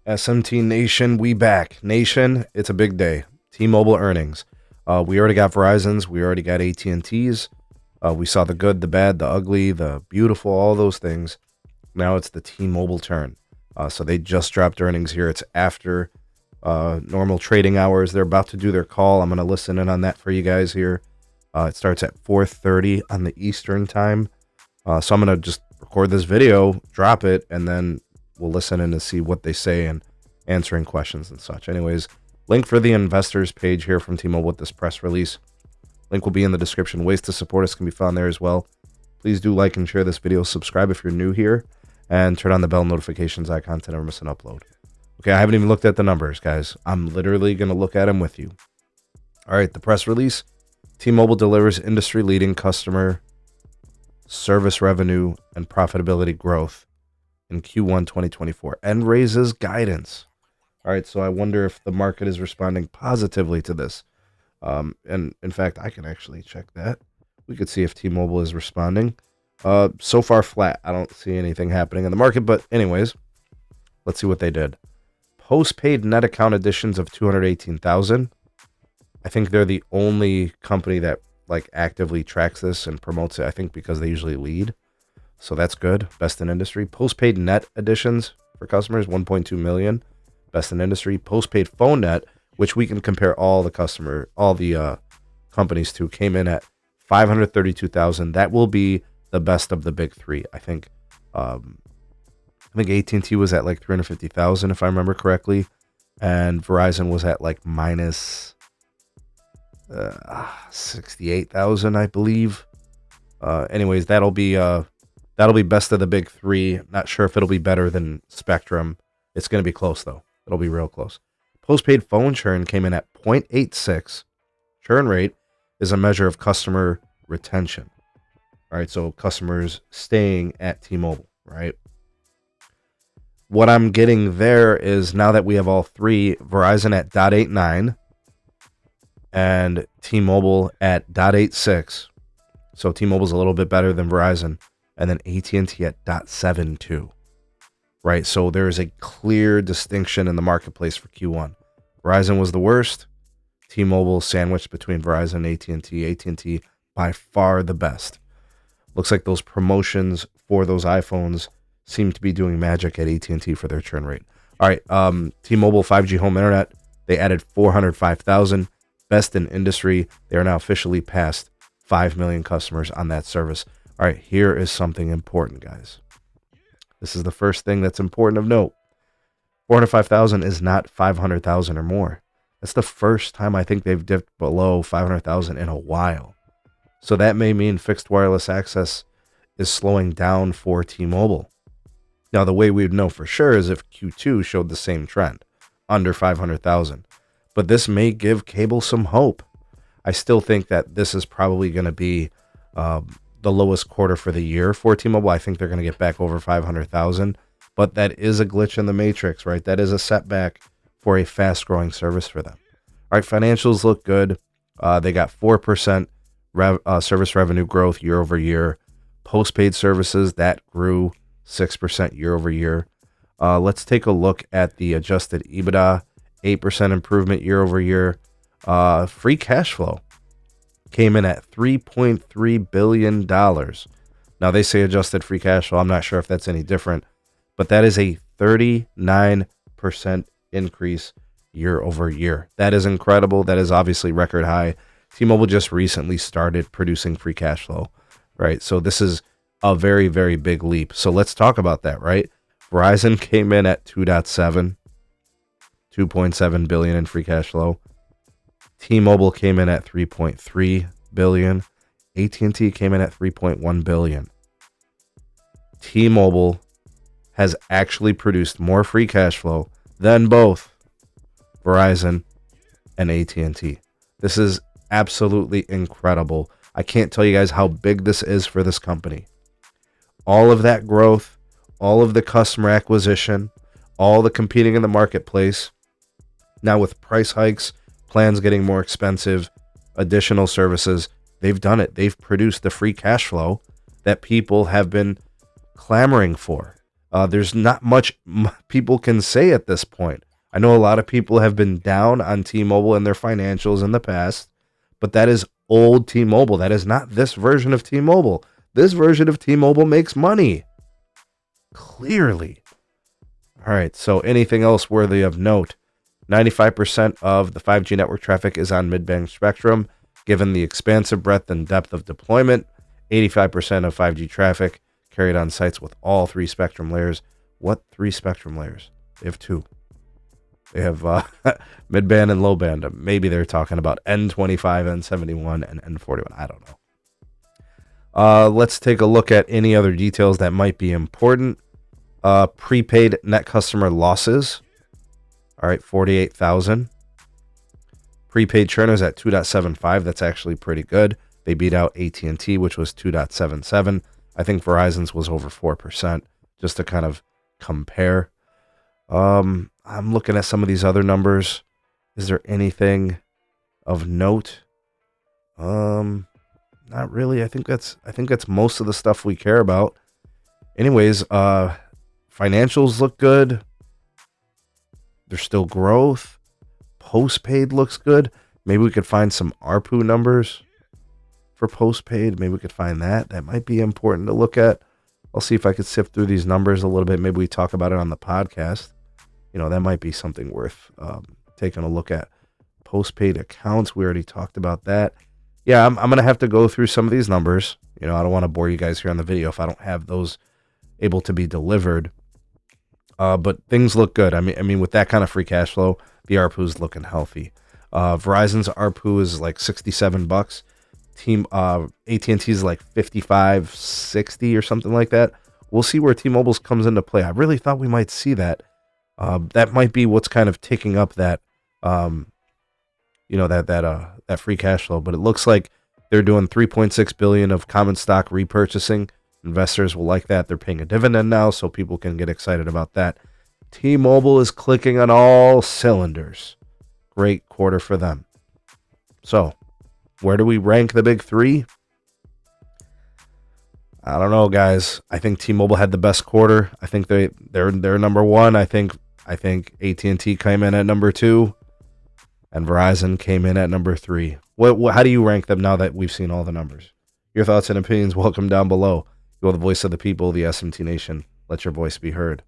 SMT Nation, we back. Nation, it's a big day. T-Mobile earnings. We already got Verizon's. We already got AT&T's. We saw the good, the bad, the ugly, the beautiful, all those things. Now it's the T-Mobile turn. So they just dropped earnings here. It's after normal trading hours. They're about to do their call. I'm going to listen in on that for you guys here. It starts at 4:30 on the Eastern time. So I'm going to just record this video, drop it, and then we'll listen in to see what they say and answering questions and such. Anyways, link for the investors page here from T-Mobile with this press release. Link will be in the description. Ways to support us can be found there as well. Please do like and share this video. Subscribe if you're new here. And turn on the bell notifications icon to never miss an upload. Okay, I haven't even looked at the numbers, guys. I'm literally going to look at them with you. All right, the press release. T-Mobile delivers industry-leading customer service revenue and profitability growth in Q1 2024 and raises guidance. All right, so I wonder if the market is responding positively to this. And in fact, I can actually check that. We could see if T-Mobile is responding. So far flat. I don't see anything happening in the market, but anyways, let's see what they did. Postpaid net account additions of 218,000. I think they're the only company that like actively tracks this and promotes it. I think because they usually lead. So that's good. Best in industry. Postpaid net additions for customers, 1.2 million. Best in industry. Postpaid phone net, which we can compare all the companies to, came in at 532,000. That will be the best of the big three. I think AT&T was at like 350,000 if I remember correctly, and Verizon was at like minus 68,000, I believe. Anyways, that'll be best of the big three. Not sure if it'll be better than Spectrum. It's going to be close though. It'll be real close. Postpaid phone churn came in at 0.86. Churn rate is a measure of customer retention. All right, so customers staying at T-Mobile, right? What I'm getting there is now that we have all three, Verizon at 0.89 and T-Mobile at 0.86. So T-Mobile's a little bit better than Verizon, and then AT&T at 0.72. Right, so there's a clear distinction in the marketplace for Q1. Verizon was the worst. T-Mobile sandwiched between Verizon and AT&T. AT&T by far the best. Looks like those promotions for those iPhones seem to be doing magic at AT&T for their churn rate. All right, T-Mobile 5G home internet, they added 405,000. Best in industry. They are now officially past 5 million customers on that service. All right, here is something important, guys. This is the first thing that's important of note. 405,000 is not 500,000 or more. That's the first time I think they've dipped below 500,000 in a while. So that may mean fixed wireless access is slowing down for T-Mobile. Now, the way we would know for sure is if Q2 showed the same trend, under 500,000. But this may give cable some hope. I still think that this is probably going to be the lowest quarter for the year for T-Mobile. I think they're going to get back over 500,000. But that is a glitch in the matrix, right? That is a setback for a fast-growing service for them. All right, financials look good. They got 4% service revenue growth year over year. Postpaid services, that grew 6% year over year. Let's take a look at the adjusted EBITDA, 8% improvement year over year. Free cash flow came in at $3.3 billion. Now, they say adjusted free cash flow. I'm not sure if that's any different, but that is a 39% increase year over year. That is incredible. That is obviously record high. T-Mobile just recently started producing free cash flow, right? So this is a very, very big leap. So let's talk about that, right? Verizon came in at 2.7 billion in free cash flow. T-Mobile came in at 3.3 billion. AT&T came in at 3.1 billion. T-Mobile has actually produced more free cash flow than both Verizon and AT&T. This is absolutely incredible. I can't tell you guys how big this is for this company. All of that growth, all of the customer acquisition, all the competing in the marketplace. Now with price hikes, plans getting more expensive, additional services, they've done it. They've produced the free cash flow that people have been clamoring for. There's not much people can say at this point. I know a lot of people have been down on T-Mobile and their financials in the past, but that is old T-Mobile. That is not this version of T-Mobile. This version of T-Mobile makes money. Clearly. All right, so anything else worthy of note? 95% of the 5G network traffic is on mid-band spectrum. Given the expansive breadth and depth of deployment, 85% of 5G traffic carried on sites with all three spectrum layers. What three spectrum layers? They have two. They have mid-band and low-band. Maybe they're talking about N25, N71, and N41. I don't know. Let's take a look at any other details that might be important. Prepaid net customer losses. All right, 48,000. Prepaid churn is at 2.75. That's actually pretty good. They beat out AT&T, which was 2.77. I think Verizon's was over 4%, just to kind of compare. I'm looking at some of these other numbers. Is there anything of note? Not really. I think that's most of the stuff we care about. Anyways, financials look good. There's still growth. Postpaid looks good. Maybe we could find some ARPU numbers for postpaid. Maybe we could find that. That might be important to look at. I'll see if I could sift through these numbers a little bit. Maybe we talk about it on the podcast. That might be something worth taking a look at. Postpaid accounts, we already talked about that. Yeah, I'm going to have to go through some of these numbers. I don't want to bore you guys here on the video if I don't have those able to be delivered. But things look good. I mean, with that kind of free cash flow, the ARPU is looking healthy. Verizon's ARPU is like $67. AT&T is like 55, 60 or something like that. We'll see where T-Mobile's comes into play. I really thought we might see that. That might be what's kind of taking up that, that free cash flow. But it looks like they're doing $3.6 billion of common stock repurchasing. Investors will like that. They're paying a dividend now, so people can get excited about that. T-Mobile is clicking on all cylinders. Great quarter for them. So, where do we rank the big three? I don't know, guys. I think T-Mobile had the best quarter. I think they're number one. I think AT&T came in at number 2, and Verizon came in at number 3. How do you rank them now that we've seen all the numbers? Your thoughts and opinions, welcome down below. You're the voice of the people, the SMT Nation. Let your voice be heard.